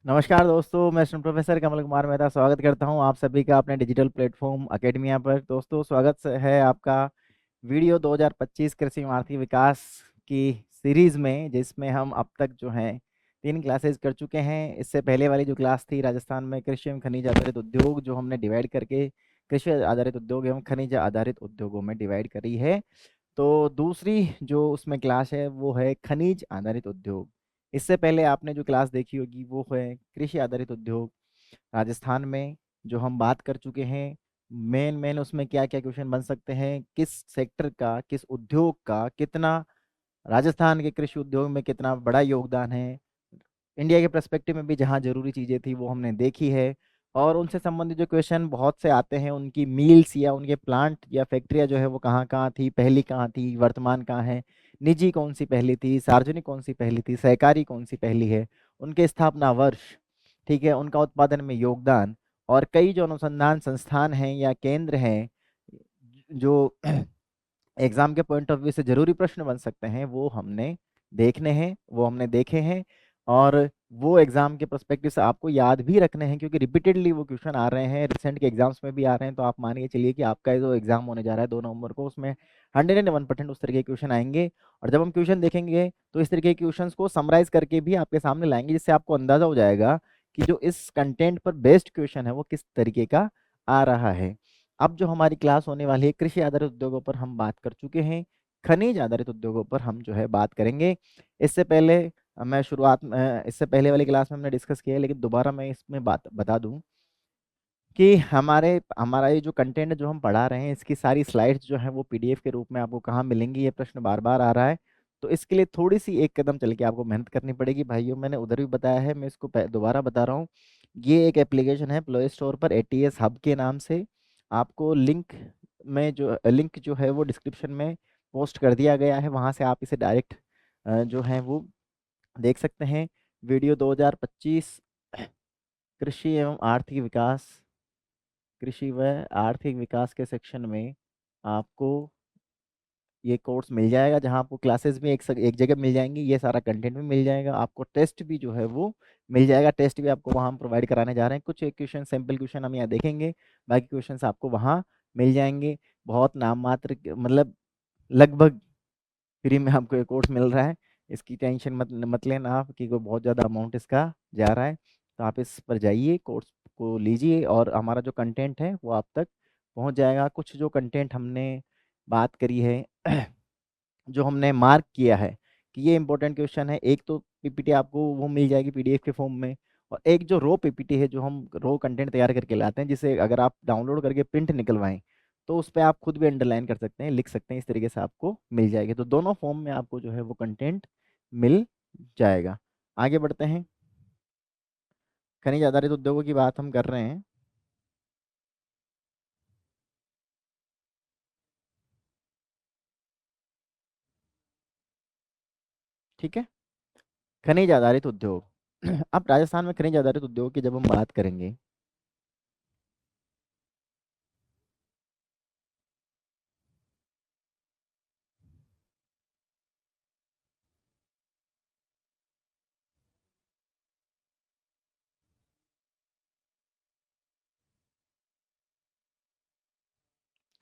नमस्कार दोस्तों, मैं स्टूडेंट प्रोफेसर कमल कुमार मेहता स्वागत करता हूं आप सभी का अपने डिजिटल प्लेटफॉर्म अकेडमिया पर। दोस्तों, है आपका वीडियो 2025 कृषि आर्थिक विकास की सीरीज में, जिसमें हम अब तक जो है 3 क्लासेस कर चुके हैं। इससे पहले वाली जो क्लास थी राजस्थान में कृषि एवं खनिज आधारित उद्योग, जो हमने डिवाइड करके कृषि आधारित उद्योग एवं खनिज आधारित उद्योगों में डिवाइड करी है। तो दूसरी जो उसमें क्लास है वो है खनिज आधारित उद्योग। इससे पहले आपने जो क्लास देखी होगी वो है कृषि आधारित उद्योग राजस्थान में, जो हम बात कर चुके हैं। मेन मेन उसमें क्या क्या क्वेश्चन बन सकते हैं, किस सेक्टर का, किस उद्योग का कितना राजस्थान के कृषि उद्योग में कितना बड़ा योगदान है, इंडिया के पर्सपेक्टिव में भी जहाँ जरूरी चीज़ें थी वो हमने देखी है। और उनसे संबंधित जो क्वेश्चन बहुत से आते हैं, उनकी मील्स या उनके प्लांट या फैक्ट्रियाँ जो है वो कहाँ कहाँ थी, पहली कहाँ थी, वर्तमान कहाँ है, निजी कौन सी पहली थी, सार्वजनिक कौन सी पहली थी, सहकारी कौन सी पहली है, उनके स्थापना वर्ष, ठीक है, उनका उत्पादन में योगदान, और कई जो अनुसंधान संस्थान हैं या केंद्र हैं जो एग्जाम के पॉइंट ऑफ व्यू से जरूरी प्रश्न बन सकते हैं, वो हमने देखने हैं, वो हमने देखे हैं। और वो एग्जाम के पर्सपेक्टिव से आपको याद भी रखने हैं, क्योंकि रिपीटेडली वो क्वेश्चन आ रहे हैं, रिसेंट के एग्जाम्स में भी आ रहे हैं। तो आप मान के चलिए कि आपका जो एग्जाम होने जा रहा है 2 नवंबर को, उसमें 101% उस तरीके के क्वेश्चन आएंगे। और जब हम क्वेश्चन देखेंगे तो इस तरीके के क्वेश्चन को समराइज करके भी आपके सामने लाएंगे, जिससे आपको अंदाजा हो जाएगा कि जो इस कंटेंट पर बेस्ड क्वेश्चन है वो किस तरीके का आ रहा है। अब जो हमारी क्लास होने वाली है, कृषि आधारित उद्योगों पर हम बात कर चुके हैं, खनिज आधारित उद्योगों पर हम जो है बात करेंगे। इससे पहले मैं शुरुआत में, इससे पहले वाली क्लास में हमने डिस्कस किया है, लेकिन दोबारा मैं इसमें बात बता दूं कि हमारा ये जो कंटेंट जो हम पढ़ा रहे हैं, इसकी सारी स्लाइड्स जो है वो पीडीएफ के रूप में आपको कहाँ मिलेंगी, ये प्रश्न बार बार आ रहा है। तो इसके लिए थोड़ी सी एक कदम चल के आपको मेहनत करनी पड़ेगी भाइयों। मैंने उधर भी बताया है, मैं इसको दोबारा बता रहा हूँ। ये एक एप्लीकेशन है प्ले स्टोर पर, एटीएस हब के नाम से। आपको लिंक जो है वो डिस्क्रिप्शन में पोस्ट कर दिया गया है, वहाँ से आप इसे डायरेक्ट जो है वो देख सकते हैं। वीडियो 2025 कृषि एवं आर्थिक विकास, कृषि व आर्थिक विकास के सेक्शन में आपको ये कोर्स मिल जाएगा, जहां आपको क्लासेस भी एक जगह मिल जाएंगी, ये सारा कंटेंट भी मिल जाएगा, आपको टेस्ट भी जो है वो मिल जाएगा। टेस्ट भी आपको वहां हम प्रोवाइड कराने जा रहे हैं। कुछ एक क्वेश्चन, सैम्पल क्वेश्चन हम यहाँ देखेंगे, बाकी क्वेश्चंस आपको वहाँ मिल जाएंगे। बहुत नाम मात्र मतलब लगभग फ्री में आपको ये कोर्स मिल रहा है। इसकी टेंशन मत लेना आप कि कोई बहुत ज़्यादा अमाउंट इसका जा रहा है। तो आप इस पर जाइए, कोर्स को लीजिए, और हमारा जो कंटेंट है वो आप तक पहुंच जाएगा। कुछ जो कंटेंट हमने बात करी है जो हमने मार्क किया है कि ये इंपॉर्टेंट क्वेश्चन है, एक तो पीपीटी आपको वो मिल जाएगी पीडीएफ के फॉर्म में, और एक जो रो पीपीटी है, जो हम रो कंटेंट तैयार करके लाते हैं, जिसे अगर आप डाउनलोड करके प्रिंट निकलवाएं तो उस पर आप खुद भी अंडरलाइन कर सकते हैं, लिख सकते हैं, इस तरीके से आपको मिल जाएगी। तो दोनों फॉर्म में आपको जो है वो कंटेंट मिल जाएगा। आगे बढ़ते हैं। खनिज आधारित उद्योगों की बात हम कर रहे हैं, ठीक है। खनिज आधारित उद्योग अब राजस्थान में खनिज आधारित उद्योग की जब हम बात करेंगे,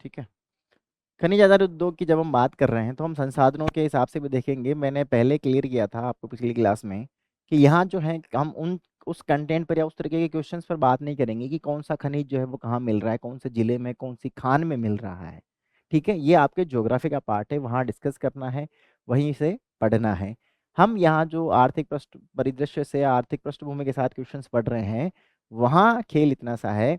ठीक है। खनिज आधारित उद्योग की जब हम बात कर रहे हैं तो हम संसाधनों के हिसाब से भी देखेंगे। मैंने पहले क्लियर किया था आपको पिछली क्लास में कि यहाँ जो है हम उन उस कंटेंट पर या उस तरीके के क्वेश्चंस पर बात नहीं करेंगे कि कौन सा खनिज जो है वो कहाँ मिल रहा है, कौन से जिले में, कौन सी खान में मिल रहा है, ठीक है। ये आपके ज्योग्राफी का पार्ट है, वहाँ डिस्कस करना है, वहीं से पढ़ना है। हम यहाँ जो आर्थिक पृष्ठ परिदृश्य से आर्थिक पृष्ठभूमि के साथ क्वेश्चंस पढ़ रहे हैं, वहाँ खेल इतना सा है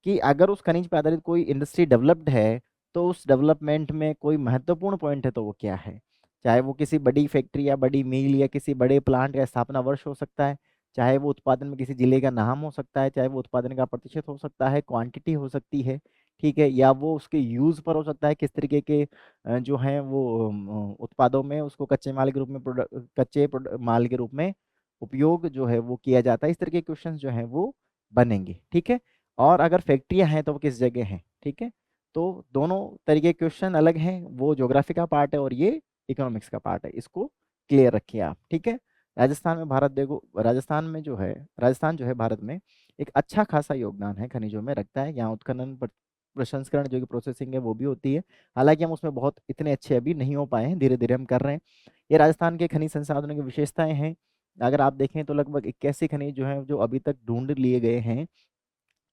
कि अगर उस खनिज पर आधारित कोई इंडस्ट्री डेवलप्ड है, तो उस डेवलपमेंट में कोई महत्वपूर्ण पॉइंट है तो वो क्या है। चाहे वो किसी बड़ी फैक्ट्री या बड़ी मिल या किसी बड़े प्लांट का स्थापना वर्ष हो सकता है, चाहे वो उत्पादन में किसी जिले का नाम हो सकता है, चाहे वो उत्पादन का प्रतिशत हो सकता है, क्वांटिटी हो सकती है, ठीक है, या वो उसके यूज पर हो सकता है, किस तरीके के जो हैं वो उत्पादों में उसको कच्चे माल के रूप में माल के रूप में उपयोग जो है वो किया जाता है। इस तरह के क्वेश्चंस जो है वो बनेंगे, ठीक है। और अगर फैक्ट्रियां हैं तो वो किस जगह हैं, ठीक है। तो दोनों तरीके के क्वेश्चन अलग हैं, वो ज्योग्राफी का पार्ट है और ये इकोनॉमिक्स का पार्ट है, इसको क्लियर रखिए आप, ठीक है। राजस्थान में भारत देखो, राजस्थान जो है भारत में एक अच्छा खासा योगदान है खनिजों में रखता है। यहाँ उत्खनन प्रसंस्करण जो कि प्रोसेसिंग है वो भी होती है। हालांकि हम उसमें बहुत इतने अच्छे अभी नहीं हो पाए हैं, धीरे धीरे हम कर रहे हैं। ये राजस्थान के खनिज संसाधनों की विशेषताएं हैं। अगर आप देखें तो लगभग 81 खनिज जो हैं जो अभी तक ढूंढ लिए गए हैं,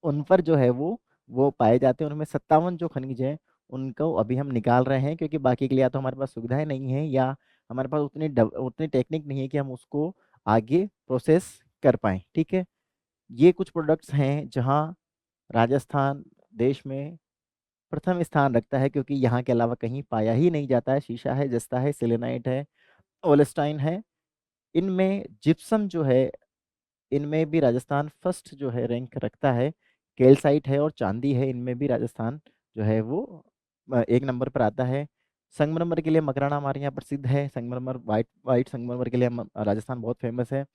उन पर जो है वो पाए जाते हैं। उनमें 57 जो खनिज हैं उनको अभी हम निकाल रहे हैं, क्योंकि बाकी के लिए या तो हमारे पास सुविधाएं नहीं है या हमारे पास उतनी टेक्निक नहीं है कि हम उसको आगे प्रोसेस कर पाए। ठीक है, ये कुछ प्रोडक्ट्स हैं जहाँ राजस्थान देश में प्रथम स्थान रखता है, क्योंकि यहाँ के अलावा कहीं पाया ही नहीं जाता है। शीशा है, जस्ता है, सिलेनाइट है, ओलेस्टाइन है। इनमें जिप्सम जो है, इनमें भी राजस्थान फर्स्ट जो है रैंक रखता है। कैल्साइट है और चांदी है, इनमें भी राजस्थान जो है वो एक नंबर पर आता है। संगमरमर के लिए मकराना हमारे यहाँ प्रसिद्ध है। संगमरमर, वाइट वाइट संगमरमर के लिए राजस्थान बहुत फेमस है।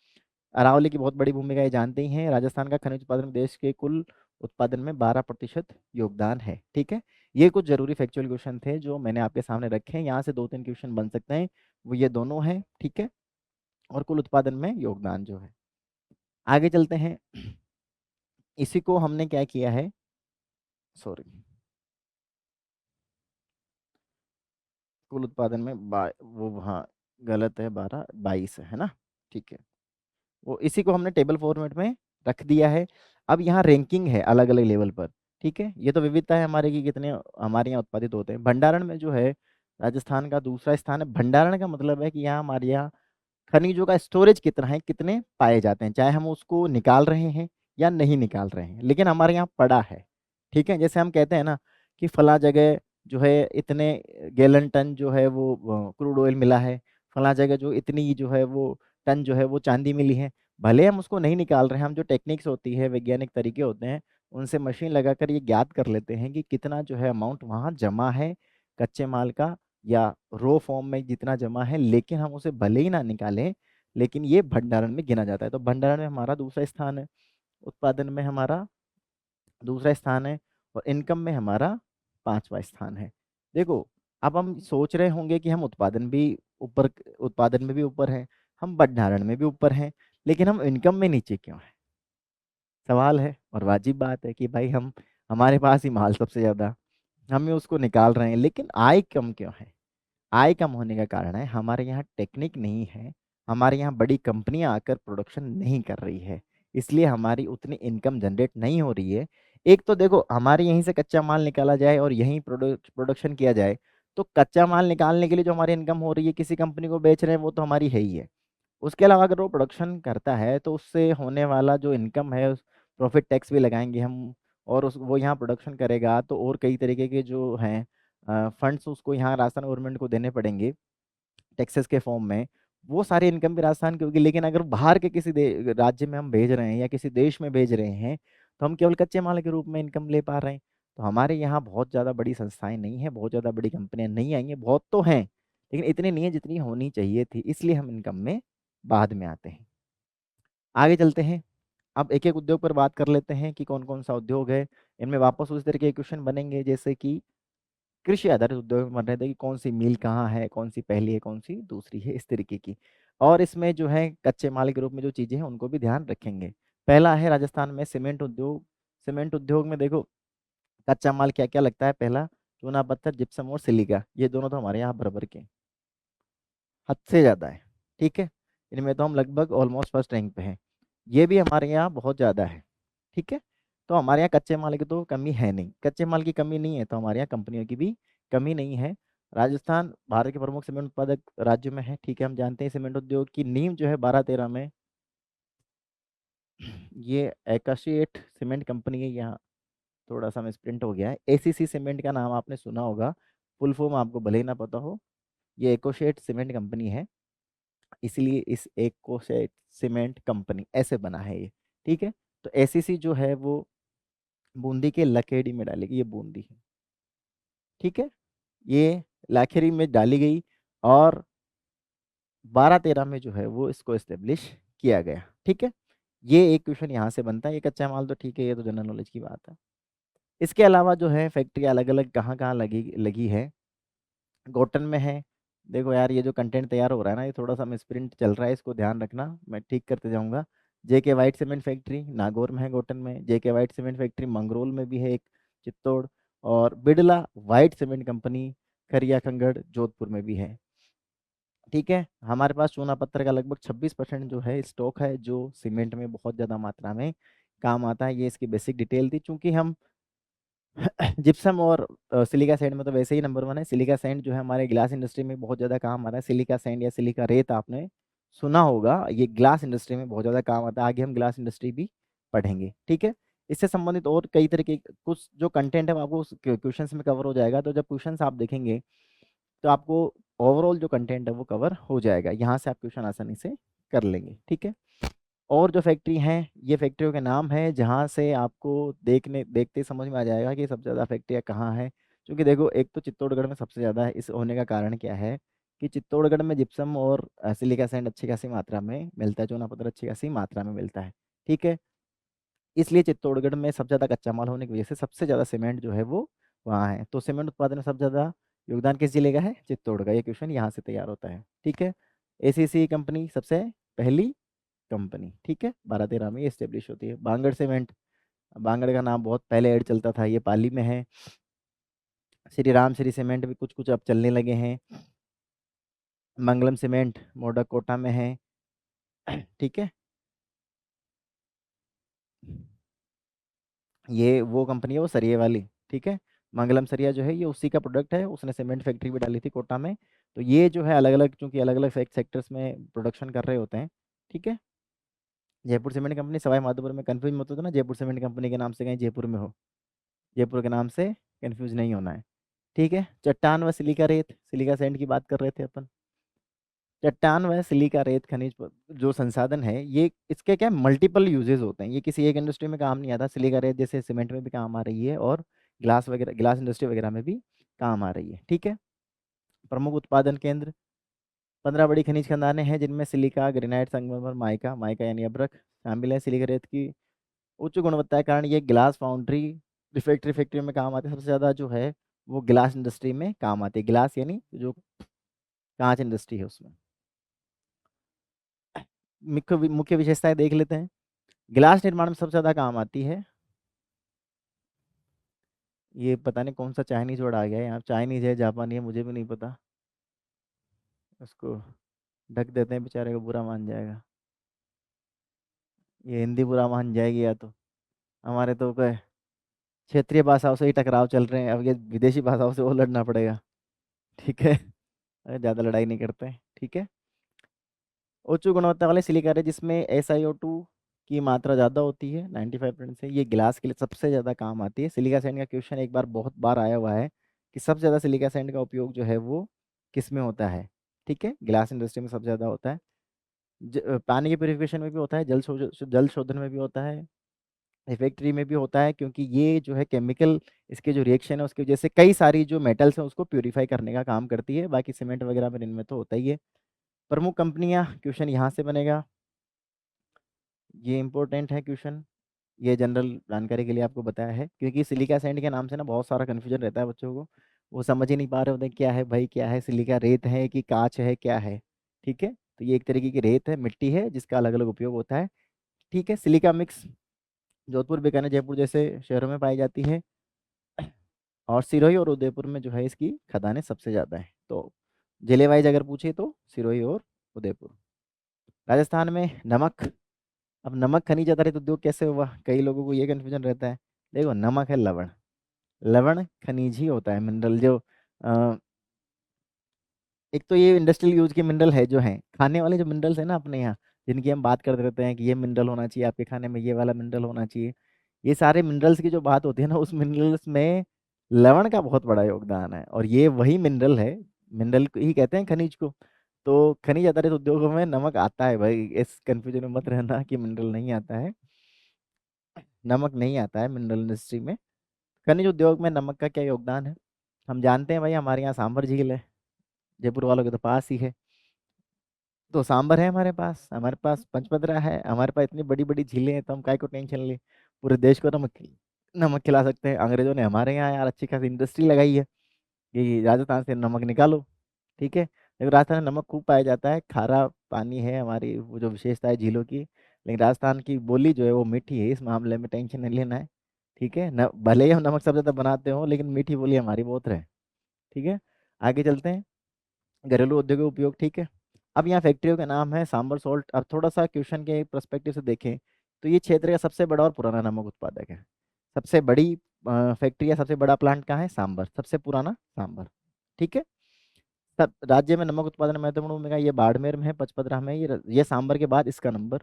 अरावली की बहुत बड़ी भूमिका ये जानते ही हैं। राजस्थान का खनिज उत्पादन देश के कुल उत्पादन में 12% योगदान है। ठीक है, ये कुछ जरूरी फैक्चुअल क्वेश्चन थे जो मैंने आपके सामने रखे हैं। यहाँ से 2-3 क्वेश्चन बन सकते हैं, वो ये दोनों हैं। ठीक है, और कुल उत्पादन में योगदान जो है। आगे चलते हैं। इसी को हमने क्या किया है, सॉरी, कुल उत्पादन में वो हाँ गलत है, 12-22 है ना। ठीक है, वो इसी को हमने टेबल फॉर्मेट में रख दिया है। अब यहाँ रैंकिंग है अलग अलग लेवल पर। ठीक है, ये तो विविधता है हमारे की कितने हमारे यहाँ उत्पादित होते हैं। भंडारण में जो है राजस्थान का दूसरा स्थान है। भंडारण का मतलब है कि यहाँ हमारे यहाँ खनिजों का स्टोरेज कितना है, कितने पाए जाते हैं, चाहे हम उसको निकाल रहे हैं या नहीं निकाल रहे हैं, लेकिन हमारे यहाँ पड़ा है। ठीक है, जैसे हम कहते हैं ना कि फला जगह जो है इतने गैलन टन जो है वो क्रूड ऑयल मिला है, फला जगह जो इतनी जो है वो टन जो है वो चांदी मिली है। भले हम उसको नहीं निकाल रहे हैं, हम जो टेक्निक्स होती है, वैज्ञानिक तरीके होते हैं, उनसे मशीन लगाकर ये ज्ञात कर लेते हैं कि कितना जो है अमाउंट वहाँ जमा है कच्चे माल का, या रो फॉर्म में जितना जमा है, लेकिन हम उसे भले ही ना निकालें, लेकिन ये भंडारण में गिना जाता है। तो भंडारण में हमारा दूसरा स्थान है, उत्पादन में हमारा दूसरा स्थान है, और इनकम में हमारा पांचवा स्थान है। देखो, अब हम सोच रहे होंगे कि हम उत्पादन में भी ऊपर हैं, हम भंडारण में भी ऊपर हैं, लेकिन हम इनकम में नीचे क्यों हैं? सवाल है और वाजिब बात है कि भाई हम हमारे पास ही माल सबसे ज्यादा, हम ही उसको निकाल रहे हैं, लेकिन आय कम क्यों है? आय कम होने का कारण है हमारे यहाँ टेक्निक नहीं है, हमारे यहाँ बड़ी कंपनियां आकर प्रोडक्शन नहीं कर रही है, इसलिए हमारी उतनी इनकम जनरेट नहीं हो रही है। एक तो देखो, हमारे यहीं से कच्चा माल निकाला जाए और यहीं प्रोडक्शन किया जाए, तो कच्चा माल निकालने के लिए जो हमारी इनकम हो रही है, किसी कंपनी को बेच रहे हैं, वो तो हमारी है ही है। उसके अलावा अगर वो प्रोडक्शन करता है तो उससे होने वाला जो इनकम है, उस प्रॉफिट टैक्स भी लगाएंगे हम, और उस वो यहाँ प्रोडक्शन करेगा तो और कई तरीके के जो हैं फंड्स उसको यहाँ राजस्थान गवर्नमेंट को देने पड़ेंगे टैक्सेस के फॉर्म में। वो सारी इनकम भी राजस्थान की होगी। लेकिन अगर बाहर के किसी राज्य में हम भेज रहे हैं या किसी देश में भेज रहे हैं, तो हम केवल कच्चे माल के रूप में इनकम ले पा रहे हैं। तो हमारे यहाँ बहुत ज़्यादा बड़ी संस्थाएं नहीं है, बहुत ज़्यादा बड़ी कंपनियां नहीं आई हैं, बहुत तो हैं लेकिन इतनी नहीं है जितनी होनी चाहिए थी, इसलिए हम इनकम में बाद में आते हैं। आगे चलते हैं। अब एक एक उद्योग पर बात कर लेते हैं कि कौन कौन सा उद्योग है। इनमें वापस उस तरह के क्वेश्चन बनेंगे जैसे कि कृषि आधारित उद्योग में बन रहे थे कि कौन सी मिल कहाँ है, कौन सी पहली है, कौन सी दूसरी है, इस तरीके की। और इसमें जो है कच्चे माल के रूप में जो चीजें हैं उनको भी ध्यान रखेंगे। पहला है राजस्थान में सीमेंट उद्योग। सीमेंट उद्योग में देखो कच्चा माल क्या क्या लगता है। पहला, चूना पत्थर, जिप्सम और सिलिका, ये दोनों तो हमारे यहाँ बराबर के, हद से ज्यादा है। ठीक है, इनमें तो हम लगभग ऑलमोस्ट फर्स्ट रैंक पे हैं। ये भी हमारे यहाँ बहुत ज्यादा है। ठीक है, तो हमारे यहाँ कच्चे माल की तो कमी है नहीं, कच्चे माल की कमी नहीं है तो हमारे यहाँ कंपनियों की भी कमी नहीं है। राजस्थान भारत के प्रमुख सीमेंट उत्पादक राज्य में है। ठीक है, हम जानते हैं सीमेंट उद्योग की नींव जो है 12-13 में ये एकाशिएट सीमेंट कंपनी है। यहाँ थोड़ा सा मिसप्रिंट हो गया है, एसीसी सीमेंट का नाम आपने सुना होगा, फुल फॉर्म आपको भले ही ना पता हो। ये एकोशेट सीमेंट कंपनी है, इसलिए इस एकोशेट सीमेंट कंपनी ऐसे बना है ये। ठीक है, तो एसीसी जो है वो बूंदी के लखेड़ी में डालेगी, ये बूंदी है। ठीक है, ये लाखेरी में डाली गई और 12-13 में जो है वो इसको एस्टेब्लिश किया गया। ठीक है, ये एक क्वेश्चन यहाँ से बनता है। ये कच्चा माल तो ठीक है, ये तो जनरल नॉलेज की बात है। इसके अलावा जो है फैक्ट्री अलग अलग कहाँ कहाँ लगी लगी है। गोटन में है, देखो यार, ये जो कंटेंट तैयार हो रहा है ना, ये थोड़ा सा मिसप्रिंट चल रहा है, इसको ध्यान रखना, मैं ठीक करते जाऊंगा। जेके वाइट सीमेंट फैक्ट्री नागौर में है, गोटन में। जेके वाइट सीमेंट फैक्ट्री मंगरोल में भी है एक, चित्तौड़। और बिड़ला वाइट सीमेंट कंपनी खरिया खंगड़ जोधपुर में भी है। ठीक है, हमारे पास चूना पत्थर का लगभग 26% जो है स्टॉक है, जो सीमेंट में बहुत ज़्यादा मात्रा में काम आता है। ये इसकी बेसिक डिटेल थी। चूंकि हम जिप्सम और सिलिका सैंड में तो वैसे ही नंबर वन है। सिलिका सैंड जो है हमारे ग्लास इंडस्ट्री में बहुत ज़्यादा काम आता है। सिलिका सैंड या सिलिका रेत आपने सुना होगा, ये ग्लास इंडस्ट्री में बहुत ज़्यादा काम आता है। आगे हम ग्लास इंडस्ट्री भी पढ़ेंगे। ठीक है, इससे संबंधित और कई तरह के कुछ जो कंटेंट है वो आपको क्वेश्चंस में कवर हो जाएगा। तो जब क्वेश्चंस आप देखेंगे तो आपको ओवरऑल जो कंटेंट है वो कवर हो जाएगा, यहाँ से आप क्वेश्चन आसानी से कर लेंगे। ठीक है, और जो फैक्ट्री हैं, ये फैक्ट्रियों के नाम है जहाँ से आपको देखते ही समझ में आ जाएगा कि सबसे ज़्यादा फैक्ट्रियाँ कहाँ हैं। क्योंकि देखो, एक तो चित्तौड़गढ़ में सबसे ज़्यादा है, इस होने का कारण क्या है कि चित्तौड़गढ़ में जिप्सम और सिलिका सैंड अच्छी खासी मात्रा में मिलता है, चूना पत्थर अच्छी खासी मात्रा में मिलता है। ठीक है, इसलिए चित्तौड़गढ़ में सबसे ज़्यादा कच्चा माल होने की वजह से सबसे ज़्यादा सीमेंट जो है वो वहाँ है। तो सीमेंट उत्पादन में सबसे ज़्यादा योगदान किस जिले का है? चित्तौड़ का। ये क्वेश्चन यहाँ से तैयार होता है। ठीक है, एसीसी कंपनी सबसे पहली कंपनी, ठीक है, 12-13 में ये स्टेब्लिश होती है। बांगड़ सीमेंट, बांगड़ का नाम बहुत पहले ऐड चलता था, ये पाली में है। श्री राम श्री सीमेंट भी कुछ कुछ अब चलने लगे हैं। मंगलम सीमेंट मोडक कोटा में है। ठीक है, ये वो कंपनी है वो सरिये वाली। ठीक है, मंगलम सरिया जो है ये उसी का प्रोडक्ट है, उसने सीमेंट फैक्ट्री भी डाली थी कोटा में। तो ये जो है अलग अलग, चूंकि अलग अलग सेक्टर्स में प्रोडक्शन कर रहे होते हैं। ठीक है, जयपुर सीमेंट कंपनी सवाई माधोपुर में। कंफ्यूज मत होता ना जयपुर सीमेंट कंपनी के नाम से कहीं जयपुर में हो, जयपुर के नाम से कंफ्यूज नहीं होना है। ठीक है, चट्टान व सिलिका रेत, सिलिका सैंड की बात कर रहे थे अपन। चट्टान व सिलिका रेत खनिज जो संसाधन है, ये इसके क्या मल्टीपल यूजेस होते हैं, ये किसी एक इंडस्ट्री में काम नहीं आता। सिलिका रेत जैसे सीमेंट में भी काम आ रही है, और ग्लास वगैरह, ग्लास इंडस्ट्री वगैरह में भी काम आ रही है। ठीक है, प्रमुख उत्पादन केंद्र, 15 बड़ी खनिज खदानें हैं जिनमें सिलिका, ग्रेनाइट, संगमरमर, माइका, माइका यानी अभ्रक शामिल है। सिलिका रेत की उच्च गुणवत्ता के कारण ये ग्लास फाउंड्री, रिफैक्ट्री फैक्ट्री में काम आते हैं। सबसे ज़्यादा जो है वो ग्लास इंडस्ट्री में काम आती है। ग्लास यानी जो कांच इंडस्ट्री है उसमें। मुख्य मुख्य विशेषताएं देख लेते हैं। गिलास निर्माण में सबसे ज़्यादा काम आती है, ये पता नहीं कौन सा चाइनीज वर्ड आ गया है यहाँ, चाइनीज है जापानी है मुझे भी नहीं पता। उसको ढक देते हैं, बेचारे को बुरा मान जाएगा। ये हिंदी बुरा मान जाएगी, या तो हमारे तो क्या है, क्षेत्रीय भाषाओं से ही टकराव चल रहे हैं, अब ये विदेशी भाषाओं से वो लड़ना पड़ेगा। ठीक है, अरे ज़्यादा लड़ाई नहीं करते हैं। ठीक है, उच्च गुणवत्ता वाले सिलिका है जिसमें SiO2 की मात्रा ज़्यादा होती है, 95% से, ये गिलास के लिए सबसे ज़्यादा काम आती है। सिलिका सैंड का क्वेश्चन एक बार बहुत बार आया हुआ है कि सबसे ज़्यादा सिलिका सैंड का उपयोग जो है वो किस में होता है? ठीक है, गिलास इंडस्ट्री में सबसे ज़्यादा होता है। पानी के प्योरिफिकेशन में भी होता है, जल शोधन में भी होता है, रिफैक्ट्री में भी होता है, क्योंकि ये जो है केमिकल, इसके जो रिएक्शन है उसकी वजह से कई सारी जो मेटल्स हैं उसको प्योरीफाई करने का काम करती है। बाकी सीमेंट वगैरह में इनमें तो होता ही है। प्रमुख कंपनियां, क्वेश्चन यहाँ से बनेगा, ये इंपॉर्टेंट है क्वेश्चन, ये जनरल जानकारी के लिए आपको बताया है, क्योंकि सिलिका सैंड के नाम से ना बहुत सारा कन्फ्यूजन रहता है बच्चों को, वो समझ ही नहीं पा रहे होते हैं क्या है भाई, क्या है सिलिका, रेत है कि कांच है, क्या है। ठीक है, तो ये एक तरीके की रेत है, मिट्टी है जिसका अलग अलग उपयोग होता है। ठीक है, सिलिका मिक्स जोधपुर, बीकानेर, जयपुर जैसे शहरों में पाई जाती है, और सिरोही और उदयपुर में जो है इसकी खदानें सबसे ज़्यादा है। तो जिले वाइज अगर पूछे तो सिरोही और उदयपुर। राजस्थान में नमक, अब नमक खनिज आधारित उद्योग कैसे हुआ, कई लोगों को ये कन्फ्यूजन रहता है। देखो, नमक है लवण, लवण खनिज ही होता है, मिनरल जो अ, एक तो ये इंडस्ट्रियल यूज के मिनरल है, जो है खाने वाले जो मिनरल्स है ना अपने यहाँ, जिनकी हम बात करते रहते हैं कि ये मिनरल होना चाहिए आपके खाने में, ये वाला मिनरल होना चाहिए, ये सारे मिनरल्स की जो बात होती है ना, उस मिनरल्स में लवण का बहुत बड़ा योगदान है, और ये वही मिनरल है, मिनरल ही कहते हैं खनिज को। तो खनिज आधारित उद्योगों में नमक आता है भाई, इस कंफ्यूजन में मत रहना कि मिनरल नहीं आता है, नमक नहीं आता है मिनरल इंडस्ट्री में। खनिज उद्योग में नमक का क्या योगदान है, हम जानते हैं भाई, हमारे यहाँ सांभर झील है, जयपुर वालों के तो पास ही है। तो सांभर है हमारे पास पंचपदरा है, हमारे पास इतनी बड़ी बड़ी झीलें हैं, तो हम काय को टेंशन ले, पूरे देश को नमक नमक खिला सकते हैं। अंग्रेजों ने हमारे यहाँ यार अच्छी खासी इंडस्ट्री लगाई है कि राजस्थान से नमक निकालो। ठीक है, देखो राजस्थान में नमक खूब पाया जाता है, खारा पानी है हमारी वो जो विशेषता है झीलों की, लेकिन राजस्थान की बोली जो है वो मीठी है, इस मामले में टेंशन नहीं लेना है। ठीक है न, भले ही हम नमक सब ज्यादा बनाते हो लेकिन मीठी बोली हमारी बहुत रहे। ठीक है, आगे चलते हैं। घरेलू उद्योगों उपयोग, ठीक है। अब यहाँ फैक्ट्रियों का नाम है सांबर सोल्ट। अब थोड़ा सा क्वेश्चन के पर्सपेक्टिव से देखें तो ये क्षेत्र का सबसे बड़ा और पुराना नमक उत्पादक है। सबसे बड़ी फैक्ट्री या सबसे बड़ा प्लांट कहाँ है? सांबर, सबसे पुराना सांबर। ठीक है। सब राज्य में नमक उत्पादन में महत्वपूर्ण भूमिका, ये बाड़मेर में है, पचपदरा में, ये सांबर के बाद इसका नंबर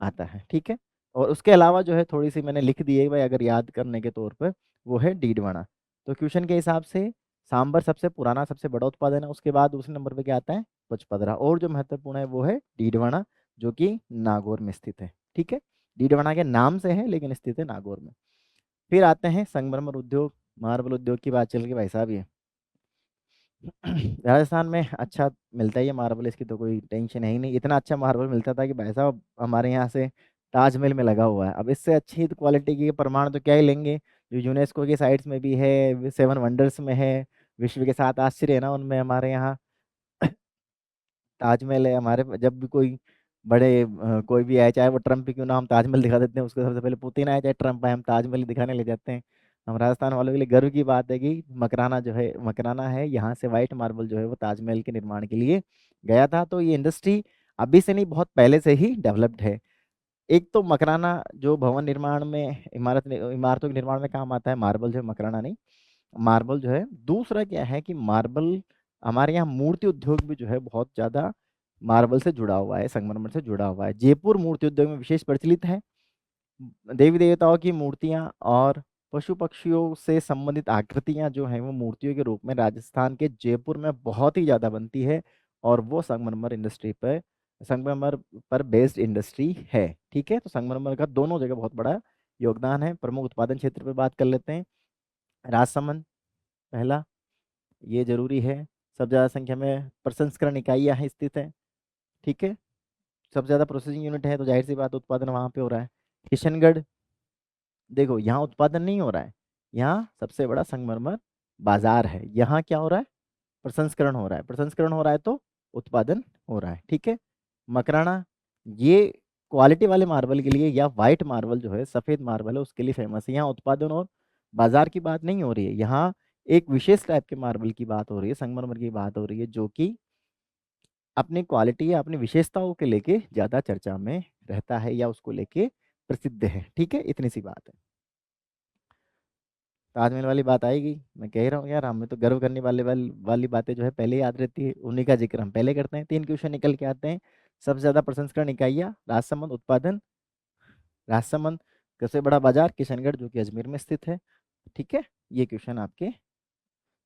आता है। ठीक है। और उसके अलावा जो है थोड़ी सी मैंने लिख दी है भाई, अगर याद करने के तौर पर, वो है डीडवाना। तो क्वेश्चन के हिसाब से सांबर सबसे पुराना सबसे बड़ा उत्पादन है, उसके बाद दूसरे नंबर पे क्या आता है? पचपदरा। और जो महत्वपूर्ण है वो है डीडवाना, जो कि नागौर में स्थित है। ठीक है, डीडवाना के नाम से है लेकिन स्थित है नागौर में। फिर आते हैं संगमरमर उद्योग, मार्बल उद्योग की बात चल रही है भाई साहब। ये राजस्थान में अच्छा मिलता है ये मार्बल, इसकी तो कोई टेंशन है ही नहीं। इतना अच्छा मार्बल मिलता था कि भाई साहब हमारे यहाँ से ताजमहल में लगा हुआ है। अब इससे अच्छी क्वालिटी की प्रमाण तो क्या ही लेंगे, जो यूनेस्को की साइट्स में भी है, 7 वंडर्स में है, विश्व के 7 आश्चर्य है ना उनमें हमारे यहाँ ताजमहल है। हमारे जब भी कोई बड़े कोई भी आए, चाहे वो ट्रम्प ही क्यों ना, हम ताजमहल दिखा देते हैं उसको। सबसे पहले पुतिन आए चाहे ट्रम्प आए, हम ताजमहल ही दिखाने ले जाते हैं। हम राजस्थान वालों के लिए गर्व की बात है कि मकराना जो है, मकराना है, यहाँ से वाइट मार्बल जो है वो ताजमहल के निर्माण के लिए गया था। तो ये इंडस्ट्री अभी से नहीं, बहुत पहले से ही डेवलप्ड है। एक तो मकराना जो भवन निर्माण में, इमारतों के निर्माण में काम आता है, मार्बल जो है, मकराना नहीं, मार्बल जो है। दूसरा क्या है कि मार्बल हमारे यहाँ मूर्ति उद्योग भी जो है बहुत ज्यादा मार्बल से जुड़ा हुआ है, संगमरमर से जुड़ा हुआ है। जयपुर मूर्ति उद्योग में विशेष प्रचलित है। देवी देवताओं की मूर्तियां और पशु पक्षियों से संबंधित आकृतियां जो हैं वो मूर्तियों के रूप में राजस्थान के जयपुर में बहुत ही ज्यादा बनती है। और वो संगमरमर इंडस्ट्री पर, संगमरमर पर बेस्ड इंडस्ट्री है। ठीक है, तो संगमरमर का दोनों जगह बहुत बड़ा योगदान है। प्रमुख उत्पादन क्षेत्र पर बात कर लेते हैं। राजसमंद पहला, ये जरूरी है। सबसे ज़्यादा संख्या में प्रसंस्करण इकाइयाँ हैं स्थित है। ठीक है, सबसे ज़्यादा प्रोसेसिंग यूनिट है, तो जाहिर सी बात है उत्पादन वहाँ पे हो रहा है। किशनगढ़, देखो यहाँ उत्पादन नहीं हो रहा है, यहाँ सबसे बड़ा संगमरमर बाजार है, यहाँ क्या हो रहा है? प्रसंस्करण हो रहा है। प्रसंस्करण हो रहा है तो उत्पादन हो रहा है। ठीक है। मकराना, ये क्वालिटी वाले मार्बल के लिए, या वाइट मार्बल जो है, सफ़ेद मार्बल है, उसके लिए फेमस है। यहाँ उत्पादन और बाजार की बात नहीं हो रही है, यहाँ एक विशेष टाइप के मार्बल की बात हो रही है, संगमरमर की बात हो रही है, जो कि अपनी क्वालिटी या अपनी विशेषताओं के लेके ज़्यादा चर्चा में रहता है, या उसको लेके प्रसिद्ध है। ठीक है, इतनी सी बात है। ताजमहल वाली बात आएगी, मैं कह रहा हूँ यार, हमें तो गर्व करने वाली बातें जो है पहले याद रहती है, उन्हीं का जिक्र हम पहले करते हैं। 3 क्वेश्चन निकल के आते हैं। सबसे ज्यादा प्रसंस्करण इकाइयाँ, राजसमंद उत्पादन, राजसमंद, सबसे बड़ा बाजार किशनगढ़ जो कि अजमेर में स्थित है। ठीक है, ये क्वेश्चन आपके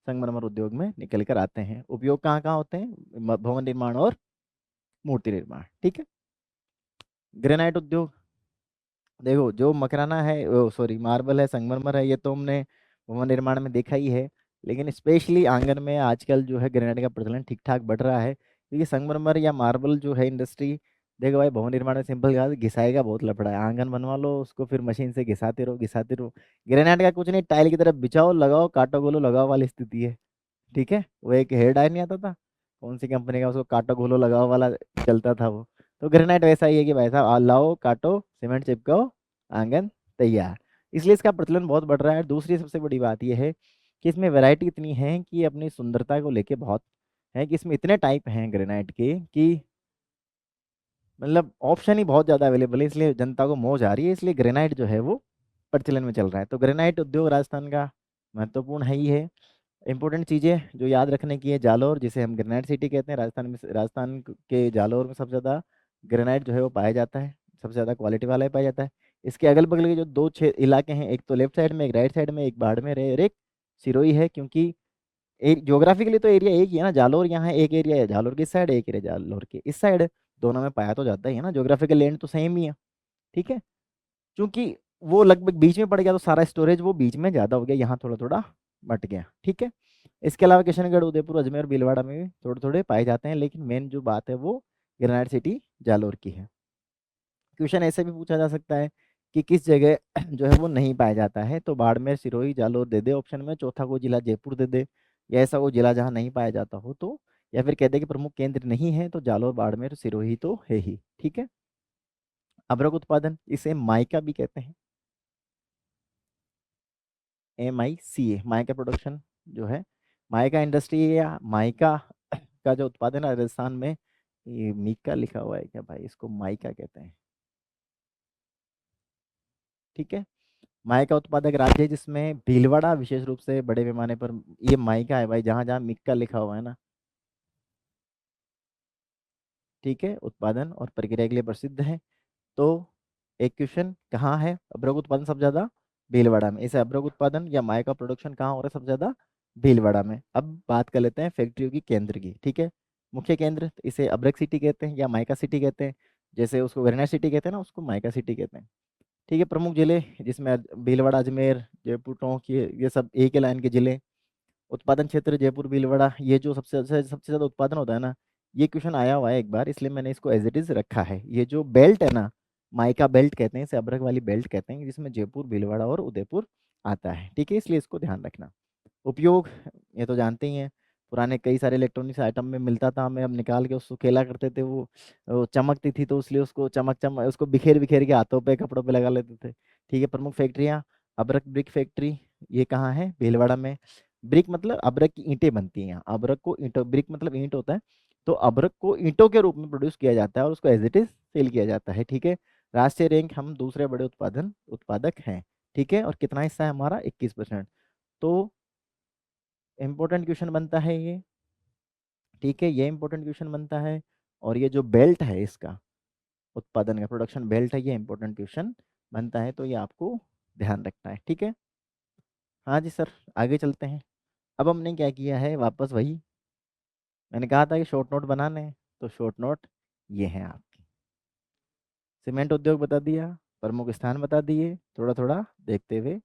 संगमरमर उद्योग में निकल कर आते हैं। उपयोग कहाँ कहाँ होते हैं? भवन निर्माण और मूर्ति निर्माण। ठीक है। ग्रेनाइट उद्योग, देखो जो मकराना है, सॉरी मार्बल है, संगमरमर है, ये तो हमने भवन निर्माण में देखा ही है। लेकिन स्पेशली आंगन में आजकल जो है ग्रेनाइट का प्रचलन ठीक ठाक बढ़ रहा है, क्योंकि संगमरमर या मार्बल जो है इंडस्ट्री, देखो भाई भवन निर्माण में सिंपल कहा, घिसाई का बहुत लफड़ा है। आंगन बनवा लो, उसको फिर मशीन से घिसाते रहो घिसाते रहो। ग्रेनाइट का कुछ नहीं, टाइल की तरफ बिछाओ, लगाओ, काटो गोलो लगाओ वाली स्थिति है। ठीक है, वो एक हेयर डाई नहीं आता था, कौन सी कंपनी का, उसको काटो घोलो लगाओ वाला चलता था वो। तो ग्रेनाइट वैसा ही है कि भाई साहब लाओ काटो सीमेंट चिपकाओ, आंगन तैयार। इसलिए इसका प्रचलन बहुत बढ़ रहा है। दूसरी सबसे बड़ी बात यह है कि इसमें वैरायटी इतनी है कि अपनी सुंदरता को लेके बहुत है, कि इसमें इतने टाइप हैं ग्रेनाइट के कि मतलब ऑप्शन ही बहुत ज़्यादा अवेलेबल है, इसलिए जनता को मौज आ रही है, इसलिए ग्रेनाइट जो है वो प्रचलन में चल रहा है। तो ग्रेनाइट उद्योग राजस्थान का महत्वपूर्ण है ही है। इंपॉर्टेंट चीज़ें जो याद रखने की है, जालौर जिसे हम ग्रेनाइट सिटी कहते हैं, राजस्थान में, राजस्थान के जालौर में सबसे ज़्यादा ग्रेनाइट जो है वो पाया जाता है, सबसे ज़्यादा क्वालिटी वाला ही पाया जाता है। इसके अगल बगल के जो दो छः इलाके हैं, एक तो लेफ्ट साइड में, एक राइट साइड में, एक बाड़मेर है और एक सिरोही है, क्योंकि एक ज्योग्राफिकली तो एरिया एक ही है ना, जालौर यहाँ एक एरिया है जालौर की इस साइड, एक एरिया जालौर के इस साइड, दोनों में पाया तो जाता ही है ना, ज्योग्राफिकल लैंड तो सेम ही है। ठीक है, क्योंकि वो लगभग बीच में पड़ गया तो सारा स्टोरेज वो बीच में ज़्यादा हो गया, यहाँ थोड़ा थोड़ा बट गया। ठीक है, इसके अलावा किशनगढ़, उदयपुर, अजमेर, भीलवाड़ा में भी थोड़े थोड़े पाए जाते हैं, लेकिन मेन जो बात है वो ग्रेनाइट सिटी जालोर की है। क्वेश्चन ऐसे भी पूछा जा सकता है कि किस जगह जो है वो नहीं पाया जाता है, तो बाड़मेर, सिरोही, जालोर दे दे ऑप्शन में, चौथा कोई जिला जयपुर दे दे, या ऐसा कोई जिला जहाँ नहीं पाया जाता हो तो या फिर कहते हैं कि प्रमुख केंद्र नहीं है, तो जालौर, बाड़मेर, सिरोही तो है ही। ठीक है। अभ्रक उत्पादन, इसे माइका भी कहते हैं, MICA, माइका प्रोडक्शन जो है, माइका इंडस्ट्री या माइका का जो उत्पादन है राजस्थान में, ये मीका लिखा हुआ है क्या भाई, इसको माइका कहते हैं। ठीक है। माइका उत्पादक राज्य है जिसमें भीलवाड़ा विशेष रूप से बड़े पैमाने पर, ये माइका है भाई, जहाँ जहाँ मिक्का लिखा हुआ है ना। ठीक है। उत्पादन और प्रक्रिया के लिए प्रसिद्ध है। तो एक क्वेश्चन, कहाँ है अभ्रक उत्पादन सबसे ज्यादा? भीलवाड़ा में। इसे अभ्रक उत्पादन या माइका प्रोडक्शन कहाँ हो रहा है सबसे ज्यादा? भीलवाड़ा में। अब बात कर लेते हैं फैक्ट्रियों की केंद्र की। ठीक है। मुख्य केंद्र, तो इसे अभ्रक सिटी कहते हैं या माइका सिटी कहते हैं। जैसे उसको वेरना सिटी कहते हैं ना, उसको माइका सिटी कहते हैं। ठीक है। प्रमुख जिले जिसमें भीलवाड़ा, अजमेर, जयपुर, टोंक, ये सब एक ही लाइन के जिले। उत्पादन क्षेत्र जयपुर, भीलवाड़ा, ये जो सबसे ज्यादा उत्पादन होता है ना, ये क्वेश्चन आया हुआ है एक बार, इसलिए मैंने इसको एज इट इज रखा है। ये जो बेल्ट है ना, माइका बेल्ट कहते हैं इसे, अभ्रक वाली बेल्ट कहते हैं, जिसमें जयपुर, भीलवाड़ा और उदयपुर आता है। ठीक है, इसलिए इसको ध्यान रखना। उपयोग, ये तो जानते ही हैं, पुराने कई सारे इलेक्ट्रॉनिक्स आइटम में मिलता था, हमें हम निकाल के उसको खेला करते थे, वो चमकती थी, तो इसलिए उसको चमक उसको बिखेर बिखेर के हाथों पे, कपड़ों पे लगा लेते थे। ठीक है। प्रमुख फैक्ट्रियाँ, अभ्रक ब्रिक फैक्ट्री, ये कहाँ है? भीलवाड़ा में। ब्रिक मतलब अभ्रक की ईंटें बनती हैं यहाँ, अभ्रक को ईंटों, ब्रिक मतलब ईंट होता है, तो अभ्रक को ईंटों के रूप में प्रोड्यूस किया जाता है और उसको एज इट इज सेल किया जाता है। ठीक है। राष्ट्रीय रैंक, हम दूसरे बड़े उत्पादक हैं। ठीक है। और कितना हिस्सा है हमारा? 21%। तो इम्पोर्टेंट क्वेश्चन बनता है ये। ठीक है, ये इम्पोर्टेंट क्वेश्चन बनता है। और ये जो बेल्ट है इसका, उत्पादन का प्रोडक्शन बेल्ट है, ये इम्पोर्टेंट क्वेश्चन बनता है, तो ये आपको ध्यान रखना है। ठीक है। हाँ जी सर, आगे चलते हैं। अब हमने क्या किया है, वापस वही, मैंने कहा था कि शॉर्ट नोट बनाने हैं, तो शॉर्ट नोट ये हैं आपके। सीमेंट उद्योग बता दिया, प्रमुख स्थान बता दिए, थोड़ा थोड़ा देखते हुए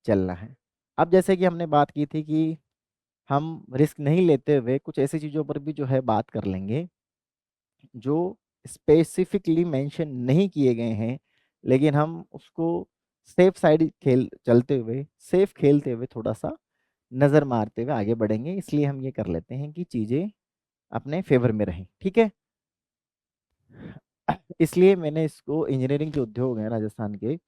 चलना है। अब जैसे कि हमने बात की थी कि हम रिस्क नहीं लेते हुए कुछ ऐसी चीज़ों पर भी जो है बात कर लेंगे जो स्पेसिफिकली मेंशन नहीं किए गए हैं, लेकिन हम उसको सेफ साइड खेल चलते हुए, सेफ खेलते हुए, थोड़ा सा नज़र मारते हुए आगे बढ़ेंगे। इसलिए हम ये कर लेते हैं कि चीज़ें अपने फेवर में रहें। ठीक है। इसलिए मैंने इसको, इंजीनियरिंग के उद्योग हैं राजस्थान के,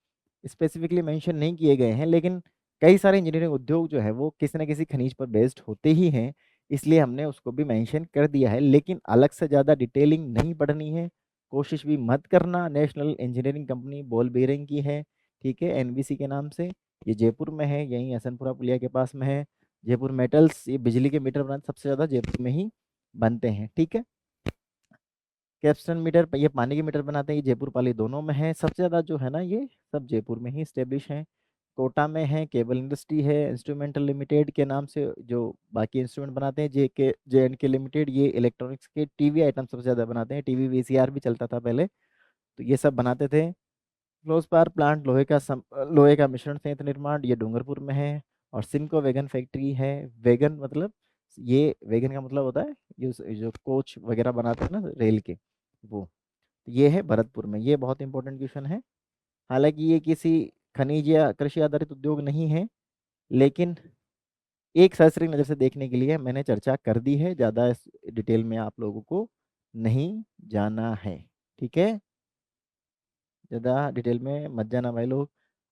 स्पेसिफिकली मेंशन नहीं किए गए हैं, लेकिन कई सारे इंजीनियरिंग उद्योग जो है वो किसी न किसी खनिज पर बेस्ड होते ही हैं, इसलिए हमने उसको भी मेंशन कर दिया है। लेकिन अलग से ज़्यादा डिटेलिंग नहीं पढ़नी है, कोशिश भी मत करना। National engineering company ball bearing की है। ठीक है, NBC के नाम से, ये जयपुर में है, यहीं हसनपुरा पुलिया के पास में है। जयपुर मेटल्स, ये बिजली के मीटर बनाते, सबसे ज़्यादा जयपुर में ही बनते हैं। ठीक है। कैप्स्टन मीटर, ये पानी के मीटर बनाते हैं, ये जयपुर पाली दोनों में है। सबसे ज़्यादा जो है ना, ये सब जयपुर में ही स्टेब्लिश हैं। कोटा में है, केबल इंडस्ट्री है, इंस्ट्रूमेंटल लिमिटेड के नाम से जो बाकी इंस्ट्रूमेंट बनाते हैं, JNK लिमिटेड, ये इलेक्ट्रॉनिक्स के टीवी आइटम सबसे ज़्यादा बनाते हैं, टीवी VCR भी चलता था पहले, तो ये सब बनाते थे। क्लोज पावर प्लांट, लोहे का मिश्रण संयंत्र निर्माण, ये डूंगरपुर में है। और सिमको वैगन फैक्ट्री है। वैगन मतलब, ये वैगन का मतलब होता है ये जो कोच वगैरह बनाते हैं ना रेल के, वो, ये है भरतपुर में। ये बहुत इंपॉर्टेंट क्वेश्चन है। हालांकि ये किसी खनिज या कृषि आधारित उद्योग नहीं है, लेकिन एक सरसरी नज़र से देखने के लिए मैंने चर्चा कर दी है, ज़्यादा इस डिटेल में आप लोगों को नहीं जाना है। ठीक है, ज़्यादा डिटेल में मत जाना भाई लोग।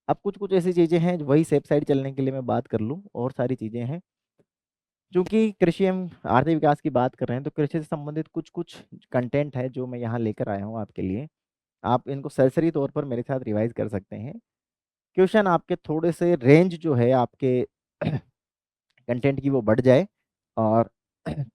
अब कुछ कुछ ऐसी चीज़ें हैं, वही सेफ साइड चलने के लिए मैं बात कर लूँ, और सारी चीज़ें हैं। क्योंकि कृषि एवं आर्थिक विकास की बात कर रहे हैं, तो कृषि से संबंधित कुछ कुछ कंटेंट है जो मैं यहाँ लेकर आया हूँ आपके लिए। आप इनको सरसरी तौर पर मेरे साथ रिवाइज कर सकते हैं। क्वेश्चन आपके थोड़े से रेंज जो है आपके कंटेंट की, वो बढ़ जाए। और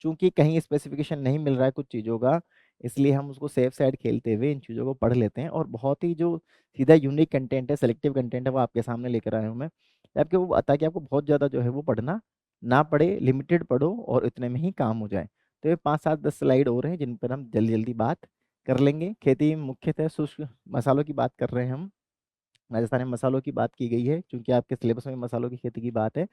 चूंकि कहीं स्पेसिफिकेशन नहीं मिल रहा है कुछ चीज़ों का, इसलिए हम उसको सेफ साइड खेलते हुए इन चीज़ों को पढ़ लेते हैं, और बहुत ही जो सीधा यूनिक कंटेंट है, सेलेक्टिव कंटेंट है, वो आपके सामने लेकर आया हूँ मैं, ताकि आपको बहुत ज़्यादा जो है वो पढ़ना ना पड़े, लिमिटेड पढ़ो और इतने में ही काम हो जाए। तो ये 5 7 10 स्लाइड और हैं जिन पर हम जल्दी जल्दी बात कर लेंगे। खेती में मुख्यतः शुष्क मसालों की बात कर रहे हैं हम। राजस्थान में मसालों की बात की गई है, क्योंकि आपके सिलेबस में मसालों की खेती की बात है।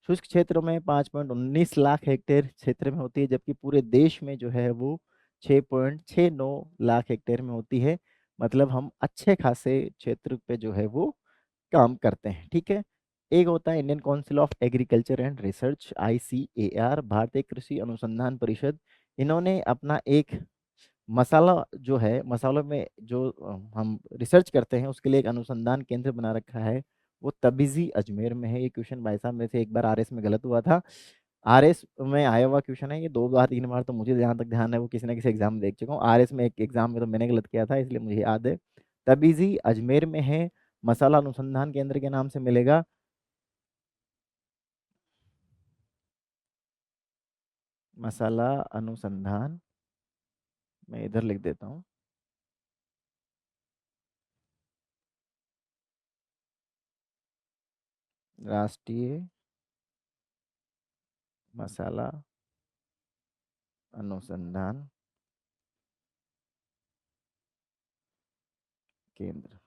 शुष्क क्षेत्रों में 5.19 लाख हेक्टेयर क्षेत्र में होती है, जबकि पूरे देश में जो है वो 6.69 लाख हेक्टेयर में होती है। मतलब हम अच्छे खासे क्षेत्र पे जो है वो काम करते हैं। ठीक है। एक होता है Indian council of agriculture and research, ICAR, भारतीय कृषि अनुसंधान परिषद, इन्होंने अपना एक मसाला जो है, मसालों में जो हम रिसर्च करते हैं उसके लिए एक अनुसंधान केंद्र बना रखा है, वो तबीजी अजमेर में है। ये क्वेश्चन भाई साहब में से एक बार आरएस में गलत हुआ था, आरएस में आया हुआ क्वेश्चन है ये, 2 बार 3 बार तो मुझे जहाँ तक ध्यान है वो किसी ना किसी एग्जाम में देख चुका हूँ। आरएस में एक एग्जाम में तो मैंने गलत किया था, इसलिए मुझे याद है। तबीजी अजमेर में है, मसाला अनुसंधान केंद्र के नाम से मिलेगा। मसाला अनुसंधान, मैं इधर लिख देता हूँ, राष्ट्रीय मसाला अनुसंधान केंद्र।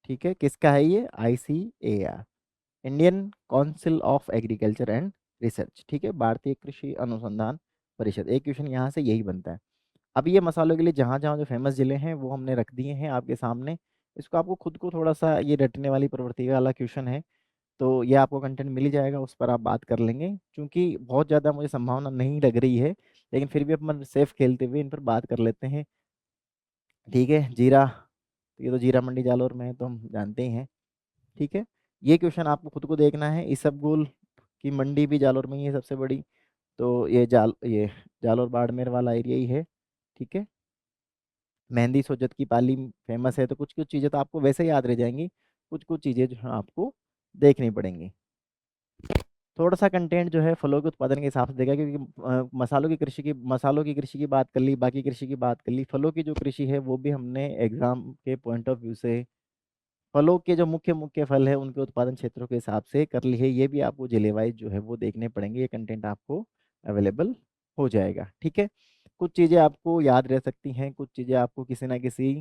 ठीक है, किसका है ये? ICAR, Indian council of agriculture and research. ठीक है, भारतीय कृषि अनुसंधान परिषद। एक क्वेश्चन यहाँ से यही बनता है। अब ये मसालों के लिए जहाँ जहाँ जो फेमस जिले हैं वो हमने रख दिए हैं आपके सामने। इसको आपको खुद को थोड़ा सा, ये रटने वाली प्रवृत्ति वाला क्वेश्चन है, तो ये आपको कंटेंट मिल ही जाएगा, उस पर आप बात कर लेंगे। क्योंकि बहुत ज़्यादा मुझे संभावना नहीं लग रही है, लेकिन फिर भी अपन सेफ खेलते हुए इन पर बात कर लेते हैं। ठीक है, जीरा, तो ये तो जीरा मंडी जालौर में है तो हम जानते ही हैं। ठीक है, ये क्वेश्चन आपको खुद को देखना है। इसबगोल की मंडी भी जालौर में ही है सबसे बड़ी, तो ये जालौर बाड़मेर वाला एरिया ही है। ठीक है, मेहंदी सोजत की पाली फेमस है, तो कुछ कुछ चीज़ें तो आपको वैसे ही याद रह जाएंगी, कुछ कुछ चीज़ें जो है आपको देखनी पड़ेंगी। थोड़ा सा कंटेंट जो है फलों के उत्पादन के हिसाब से देगा, क्योंकि मसालों की कृषि की बात कर ली, बाकी कृषि की बात कर ली, फलों की जो कृषि है वो भी हमने एग्जाम के पॉइंट ऑफ व्यू से फलों के जो मुख्य मुख्य फल है उनके उत्पादन क्षेत्रों के हिसाब से कर ली है। ये भी आपको जिले वाइज जो है वो देखने पड़ेंगे, ये कंटेंट आपको अवेलेबल हो जाएगा। ठीक है, कुछ चीज़ें आपको याद रह सकती हैं, कुछ चीज़ें आपको किसी ना किसी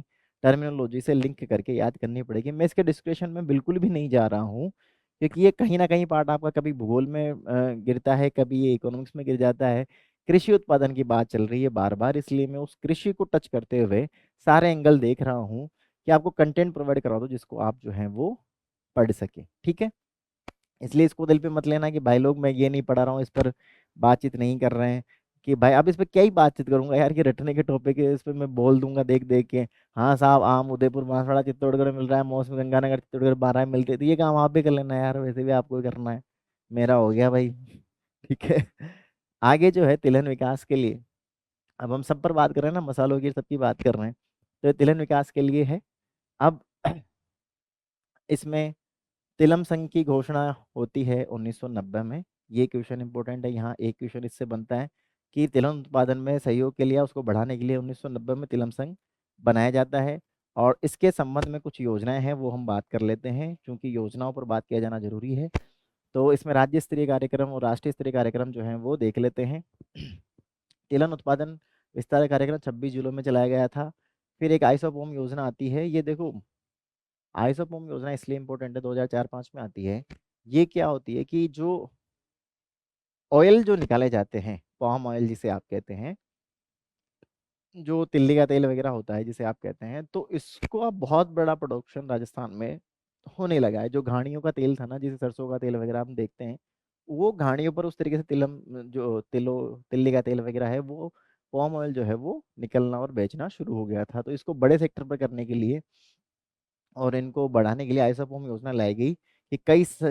टर्मिनोलॉजी से लिंक करके याद करनी पड़ेगी। मैं इसके डिस्क्रिप्शन में बिल्कुल भी नहीं जा रहा हूँ, क्योंकि ये कहीं ना कहीं पार्ट आपका कभी भूगोल में गिरता है, कभी ये इकोनॉमिक्स में गिर जाता है। कृषि उत्पादन की बात चल रही है बार बार, इसलिए मैं उस कृषि को टच करते हुए सारे एंगल देख रहा हूँ कि आपको कंटेंट प्रोवाइड करा दो जिसको आप जो है वो पढ़ सके। ठीक है, इसलिए इसको दिल पे मत लेना कि भाई लोग मैं ये नहीं पढ़ा रहा हूँ, इस पर बातचीत नहीं कर रहे हैं, कि भाई अब इस पे क्या ही बातचीत करूंगा यार, ये रटने के टॉपिक है, इस पे मैं बोल दूंगा देख देख के। हाँ साहब, आम उदयपुर बांसवाड़ा चित्तौड़गढ़ मिल रहा है, मौसमी गंगानगर चित्तौड़गढ़ 12 में मिलते हैं, तो ये काम आप भी कर लेना यार, वैसे भी आपको ही करना है, मेरा हो गया भाई। ठीक है, आगे जो है तिलहन विकास के लिए, अब हम सब पर बात कर रहे हैं ना, मसालों की सबकी बात कर रहे हैं, तो ये तिलहन विकास के लिए है। अब इसमें तिलम संघ की घोषणा होती है 1990 में। ये क्वेश्चन इंपॉर्टेंट है, यहाँ एक क्वेश्चन इससे बनता है कि तिलम उत्पादन में सहयोग के लिए, उसको बढ़ाने के लिए 1990 में तिलम संघ बनाया जाता है। और इसके संबंध में कुछ योजनाएं हैं वो हम बात कर लेते हैं, क्योंकि योजनाओं पर बात किया जाना जरूरी है। तो इसमें राज्य स्तरीय कार्यक्रम और राष्ट्रीय स्तरीय कार्यक्रम जो हैं वो देख लेते हैं। तिलहन उत्पादन विस्तार कार्यक्रम 26 जिलों में चलाया गया था। फिर एक आइसोपोम योजना आती है, ये देखो आइसोपोम योजना इसलिए इंपॉर्टेंट है, 2004-5 में आती है। ये क्या होती है कि जो ऑयल जो निकाले जाते हैं, पाम ऑयल जिसे आप कहते हैं, जो तिल्ली का तेल वगैरह होता है जिसे आप कहते हैं, तो इसको अब बहुत बड़ा प्रोडक्शन राजस्थान में होने लगा है। जो घाड़ियों का तेल था ना, जिसे सरसों का तेल वगैरह हम देखते हैं, वो घाड़ियों पर उस तरीके से तिल्ली का तेल वगैरह है, वो पाम ऑयल जो है वो निकलना और बेचना शुरू हो गया था। तो इसको बड़े सेक्टर पर करने के लिए और इनको बढ़ाने के लिए आइसोपोम योजना लाई गई कि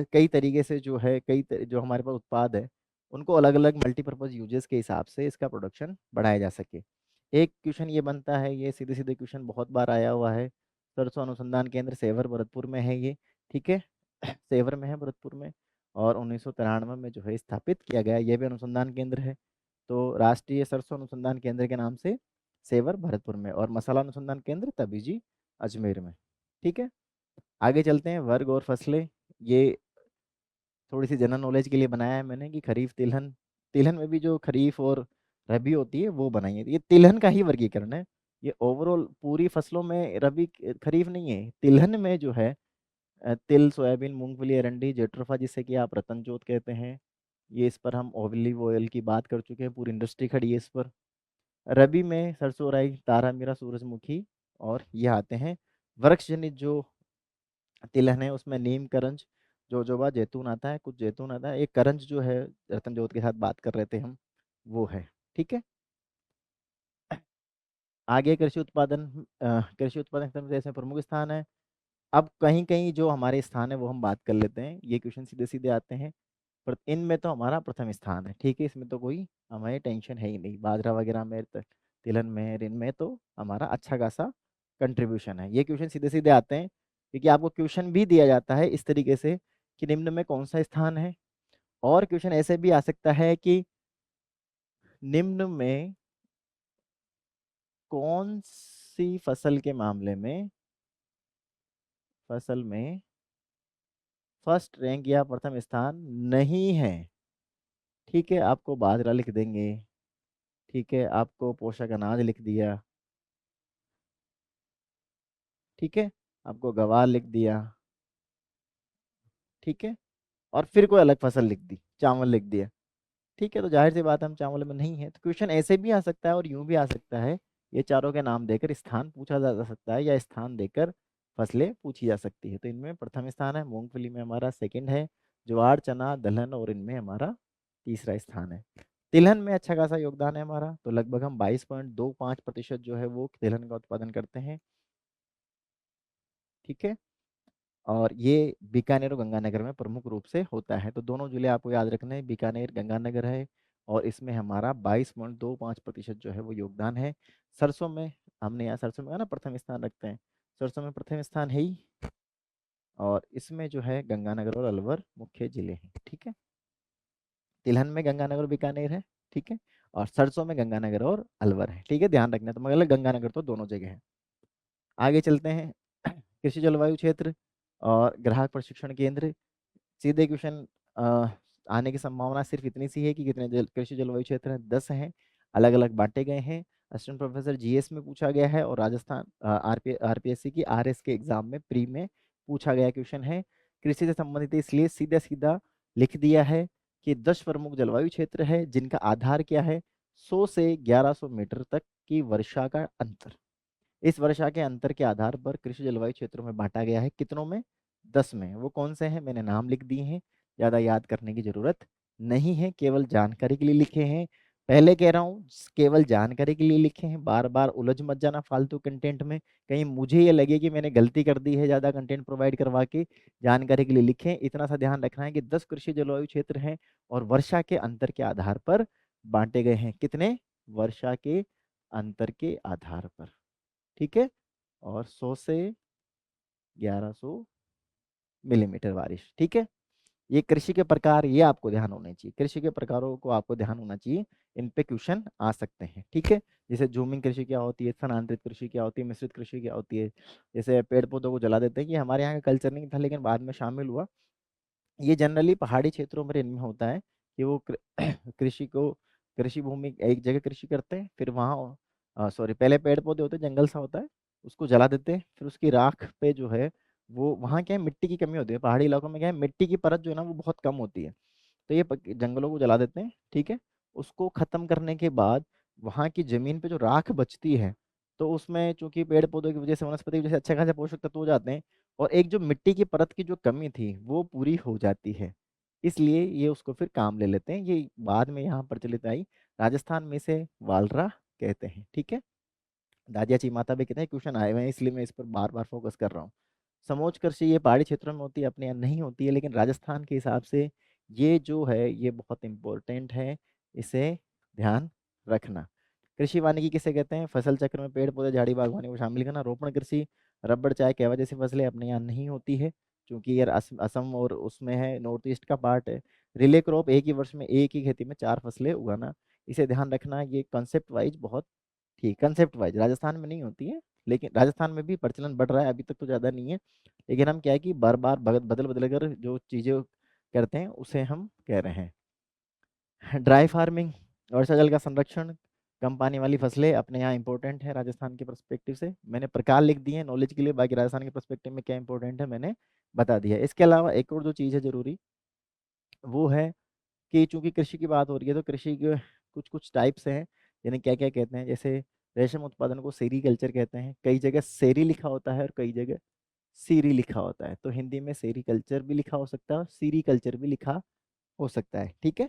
कई तरीके से जो है, जो हमारे पास उत्पाद है उनको अलग अलग मल्टीपर्पज यूजेस के हिसाब से इसका प्रोडक्शन बढ़ाया जा सके। एक क्वेश्चन ये बनता है, ये सीधे सीधे क्वेश्चन बहुत बार आया हुआ है, सरसों अनुसंधान केंद्र सेवर भरतपुर में है ये। ठीक है, सेवर में है भरतपुर में, और 1993 में जो है स्थापित किया गया, ये भी अनुसंधान केंद्र है। तो राष्ट्रीय सरसों अनुसंधान केंद्र के नाम से सेवर भरतपुर में, और मसाला अनुसंधान केंद्र तबीजी अजमेर में। ठीक है, आगे चलते हैं, वर्ग और फसलें। ये थोड़ी सी जनरल नॉलेज के लिए बनाया है मैंने कि खरीफ तिलहन, तिलहन में भी जो खरीफ और रबी होती है वो बनाई है, ये तिलहन का ही वर्गीकरण है। ये ओवरऑल पूरी फसलों में रबी खरीफ नहीं है, तिलहन में जो है तिल, सोयाबीन, मूंगफली, अरंडी, जेट्रोफा जिसे कि आप रतन जोत कहते हैं, ये इस पर हम ऑलिव ऑयल की बात कर चुके हैं, पूरी इंडस्ट्री खड़ी है इस पर। रबी में सरसों, राई, तारा मीरा, सूरजमुखी, और ये आते हैं। वृक्ष जनित जो तिलहन है उसमें नीम, करंज, जोजोबा, जैतून आता है, कुछ जैतून आता है, एक करंज जो है रतन जोत के साथ बात कर रहे थे हम, वो है। ठीक है, आगे कृषि उत्पादन क्षेत्र में जैसे प्रमुख स्थान है। अब कहीं कहीं जो हमारे स्थान है वो हम बात कर लेते हैं, ये क्वेश्चन सीधे सीधे आते हैं। पर इनमें तो हमारा प्रथम स्थान है, ठीक है, इसमें तो कोई हमें टेंशन है ही नहीं। बाजरा वगैरह में तिलहन में, इनमें तो हमारा अच्छा खासा कंट्रीब्यूशन है। ये क्वेश्चन सीधे सीधे आते हैं क्योंकि आपको क्वेश्चन भी दिया जाता है इस तरीके से कि निम्न में कौन सा स्थान है। और क्वेश्चन ऐसे भी आ सकता है कि निम्न में कौन सी फसल के मामले में, फसल में फर्स्ट रैंक या प्रथम स्थान नहीं है। ठीक है, आपको बाजरा लिख देंगे, ठीक है, आपको पोषक अनाज लिख दिया, ठीक है, आपको गवार लिख दिया, ठीक है, और फिर कोई अलग फसल लिख दी, चावल लिख दिया। ठीक है, तो जाहिर सी बात है हम चावल में नहीं है। तो क्वेश्चन ऐसे भी आ सकता है और यूं भी आ सकता है, ये चारों के नाम देकर स्थान पूछा जा सकता है या स्थान देकर फसलें पूछी जा सकती है। तो इनमें प्रथम स्थान है, मूंगफली में हमारा सेकंड है, ज्वार चना दलहन, और इनमें हमारा तीसरा स्थान है। तिलहन में अच्छा खासा योगदान है हमारा, तो लगभग हम 22.25% जो है वो तिलहन का उत्पादन करते हैं। ठीक है, और ये बीकानेर और गंगानगर में प्रमुख रूप से होता है। तो दोनों जिले आपको याद रखने हैं, बीकानेर गंगानगर है, और इसमें हमारा 22.25% जो है वो योगदान है। सरसों में, हमने यहाँ सरसों में कहा ना प्रथम स्थान रखते हैं, सरसों में प्रथम स्थान है ही, और इसमें जो है गंगानगर और अलवर मुख्य जिले हैं। ठीक है, तिलहन में गंगानगर और बीकानेर है, ठीक है, और सरसों में गंगानगर और अलवर है। ठीक है, ध्यान रखना, तो मगर गंगानगर तो दोनों जगह है। आगे चलते हैं, कृषि जलवायु क्षेत्र और ग्राहक प्रशिक्षण केंद्र। सीधे क्वेश्चन आने की संभावना सिर्फ इतनी सी है कि कितने कृषि जलवायु क्षेत्र हैं, 10 हैं, अलग अलग बांटे गए हैं। असिस्टेंट प्रोफेसर जीएस में पूछा गया है, और राजस्थान आरपीएससी की आरएस के एग्जाम में प्री में पूछा गया क्वेश्चन है। कृषि से संबंधित है, इसलिए सीधा सीधा लिख दिया है कि 10 प्रमुख जलवायु क्षेत्र है जिनका आधार क्या है, 100 से 1100 मीटर तक की वर्षा का अंतर। इस वर्षा के अंतर के आधार पर कृषि जलवायु क्षेत्रों में बांटा गया है, कितनों में, 10 में। वो कौन से हैं, मैंने नाम लिख दिए हैं, ज़्यादा याद करने की जरूरत नहीं है, केवल जानकारी के लिए लिखे हैं। पहले कह रहा हूँ, केवल जानकारी के लिए लिखे हैं, बार बार उलझ मत जाना फालतू कंटेंट में, कहीं मुझे ये लगे कि मैंने गलती कर दी है ज़्यादा कंटेंट प्रोवाइड करवा के। जानकारी के लिए लिखें, इतना सा ध्यान रखना है कि 10 कृषि जलवायु क्षेत्र हैं और वर्षा के अंतर के आधार पर बांटे गए हैं। कितने, वर्षा के अंतर के आधार पर। ठीक है, और 100 से 1100 मिलीमीटर बारिश। ठीक है, ये कृषि के प्रकार, ये आपको ध्यान होने चाहिए, कृषि के प्रकारों को आपको ध्यान होना चाहिए, इन पे क्वेश्चन आ सकते हैं। ठीक है, जैसे जूमिंग कृषि क्या होती है, स्थानांतरित कृषि क्या होती है, मिश्रित कृषि क्या होती है। जैसे पेड़ पौधों को जला देते हैं, ये हमारे यहाँ का कल्चर नहीं था लेकिन बाद में शामिल हुआ। ये जनरली पहाड़ी क्षेत्रों में इनमें होता है कि वो कृषि को, कृषि भूमि एक जगह कृषि करते हैं, फिर वहाँ सॉरी, पहले पेड़ पौधे होते हैं, जंगल सा होता है, उसको जला देते हैं, फिर उसकी राख पे जो है वो, वहाँ क्या है, मिट्टी की कमी होती है, पहाड़ी इलाकों में क्या है, मिट्टी की परत जो है ना वो बहुत कम होती है, तो ये जंगलों को जला देते हैं। ठीक है, उसको खत्म करने के बाद वहाँ की जमीन पे जो राख बचती है, तो उसमें चूंकि पेड़ पौधों की वजह से, वनस्पति की वजह से अच्छे खासे पोषक तत्व हो जाते हैं, और एक जो मिट्टी की परत की जो कमी थी वो पूरी हो जाती है, इसलिए ये उसको फिर काम ले लेते हैं। ये बाद में यहाँ प्रचलित आई, राजस्थान में से वालरा कहते हैं। ठीक है, दादिया ची माता भी कहते हैं, क्वेश्चन आए हुए हैं इसलिए मैं इस पर बार बार फोकस कर रहा हूँ। समोच्च कृषि ये पहाड़ी क्षेत्रों में होती है, अपने यहाँ नहीं होती है, लेकिन राजस्थान के हिसाब से ये जो है ये बहुत इंपॉर्टेंट है, इसे ध्यान रखना। कृषि वानिकी किसे कहते हैं, फसल चक्र में पेड़ पौधे झाड़ी बागवानी को शामिल करना। रोपण कृषि, रबड़ चाय कहवा जैसी फसलें अपने यहाँ नहीं होती है, क्योंकि यार असम और उसमें है, नॉर्थ ईस्ट का पार्ट है। रिले क्रॉप, एक ही वर्ष में एक ही खेती में 4 फसलें उगाना, इसे ध्यान रखना। ये कंसेप्ट वाइज बहुत ठीक, कंसेप्ट वाइज राजस्थान में नहीं होती है, लेकिन राजस्थान में भी प्रचलन बढ़ रहा है, अभी तक तो ज़्यादा नहीं है, लेकिन हम क्या है कि बार बार बदल बदल कर जो चीज़ें करते हैं उसे हम कह रहे हैं। ड्राई फार्मिंग, वर्षा जल का संरक्षण, कम पानी वाली फसलें अपने यहाँ इंपॉर्टेंट है राजस्थान के पर्सपेक्टिव से। मैंने प्रकार लिख दिए हैं नॉलेज के लिए, बाकी राजस्थान के पर्सपेक्टिव में क्या इंपॉर्टेंट है मैंने बता दिया है। इसके अलावा एक और जो चीज़ है जरूरी, वो है कि चूंकि कृषि की बात हो रही है, तो कृषि के कुछ कुछ टाइप्स हैं, यानी क्या क्या कहते हैं, जैसे रेशम उत्पादन को सेरीकल्चर कहते हैं, कई जगह सेरी लिखा होता है और कई जगह सीरी लिखा होता है, तो हिंदी में सेरीकल्चर भी लिखा हो सकता है और सीरी कल्चर भी लिखा हो सकता है। ठीक है,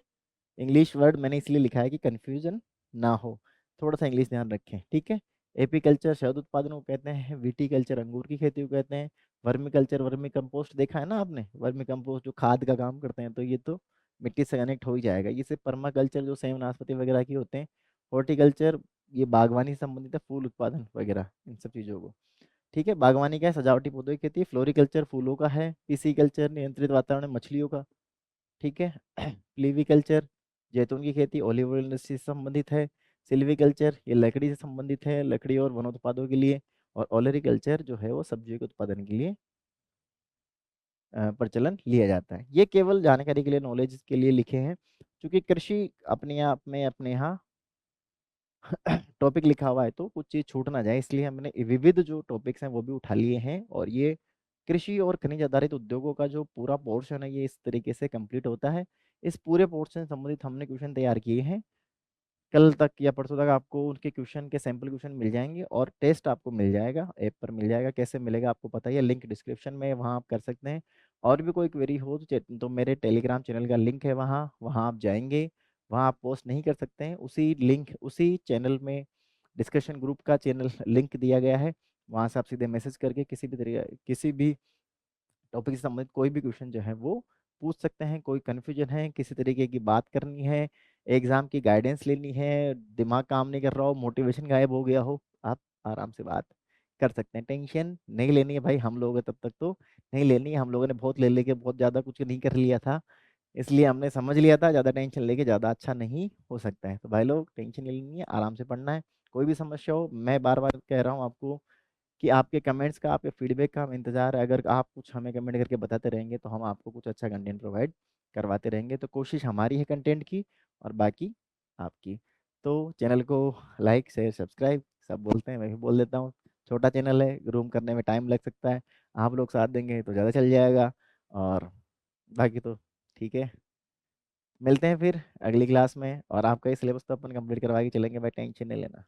इंग्लिश वर्ड मैंने इसलिए लिखा है कि कंफ्यूजन ना हो, थोड़ा सा इंग्लिश ध्यान रखें, ठीक है। एपीकल्चर शहद उत्पादन को कहते हैं, विटीकल्चर अंगूर की खेती को कहते हैं, वर्मी कल्चर वर्मी कंपोस्ट देखा है ना आपने, वर्मी कंपोस्ट जो खाद का काम करते हैं, तो ये तो मिट्टी से कनेक्ट हो ही जाएगा। ये सिर्फ पर्मा कल्चर जो सेम नाशपाती वगैरह की होते हैं। हॉर्टिकल्चर ये बागवानी से संबंधित है, फूल उत्पादन वगैरह इन सब चीज़ों को, ठीक है। बागवानी क्या है, सजावटी पौधों की खेती। फ्लोरिकल्चर फूलों का है। पीसीकल्चर नियंत्रित वातावरण में मछलियों का, ठीक है। प्लीविकल्चर जैतून की खेती ऑलिव ऑयल इंडस्ट्री से संबंधित है। सिल्वीकल्चर ये लकड़ी से संबंधित है, लकड़ी और वनोत्पादों के लिए। और ऑलरिकल्चर जो है वो सब्जियों के उत्पादन के लिए प्रचलन लिया जाता है। ये केवल जानकारी के लिए, नॉलेज के लिए लिखे हैं, क्योंकि कृषि अपने आप में अपने यहाँ टॉपिक लिखा हुआ है तो कुछ चीज़ छूट ना जाए, इसलिए हमने विविध जो टॉपिक्स हैं वो भी उठा लिए हैं। और ये कृषि और खनिज आधारित उद्योगों का जो पूरा पोर्शन है ये इस तरीके से कंप्लीट होता है। इस पूरे पोर्शन से संबंधित हमने क्वेश्चन तैयार किए हैं। कल तक या परसों तक आपको उनके क्वेश्चन के सैंपल क्वेश्चन मिल जाएंगे, और टेस्ट आपको मिल जाएगा, ऐप पर मिल जाएगा। कैसे मिलेगा आपको पता ही है, लिंक डिस्क्रिप्शन में है, वहाँ आप कर सकते हैं। और भी कोई क्वेरी हो तो तो मेरे टेलीग्राम चैनल का लिंक है, वहाँ वहाँ आप जाएंगे, वहाँ आप पोस्ट नहीं कर सकते हैं, उसी लिंक उसी चैनल में डिस्कशन ग्रुप का चैनल लिंक दिया गया है। वहाँ से आप सीधे मैसेज करके किसी भी टॉपिक से संबंधित कोई भी क्वेश्चन जो है वो पूछ सकते हैं। कोई कन्फ्यूजन है, किसी तरीके की बात करनी है, एग्जाम की गाइडेंस लेनी है, दिमाग काम नहीं कर रहा हो, मोटिवेशन गायब हो गया हो, आप आराम से बात कर सकते हैं। टेंशन नहीं लेनी है भाई, हम लोग हैं तब तक तो नहीं लेनी है। हम लोगों ने बहुत ले लेके बहुत ज़्यादा कुछ नहीं कर लिया था, इसलिए हमने समझ लिया था ज़्यादा टेंशन लेके ज़्यादा अच्छा नहीं हो सकता है। तो भाई लोग टेंशन नहीं लेनी है, आराम से पढ़ना है। कोई भी समस्या हो, मैं बार बार कह रहा हूँ आपको कि आपके कमेंट्स का, आपके फीडबैक का हमें इंतजार है। अगर आप कुछ हमें कमेंट करके बताते रहेंगे तो हम आपको कुछ अच्छा कंटेंट प्रोवाइड करवाते रहेंगे। तो कोशिश हमारी है कंटेंट की, और बाकी आपकी। तो चैनल को लाइक शेयर सब्सक्राइब सब बोलते हैं, मैं भी बोल देता हूँ। छोटा चैनल है, ग्रूम करने में टाइम लग सकता है, आप लोग साथ देंगे तो ज़्यादा चल जाएगा। और बाकी तो ठीक है, मिलते हैं फिर अगली क्लास में। और आपका ये सिलेबस तो अपन कंप्लीट करवा के चलेंगे भाई, टेंशन नहीं लेना।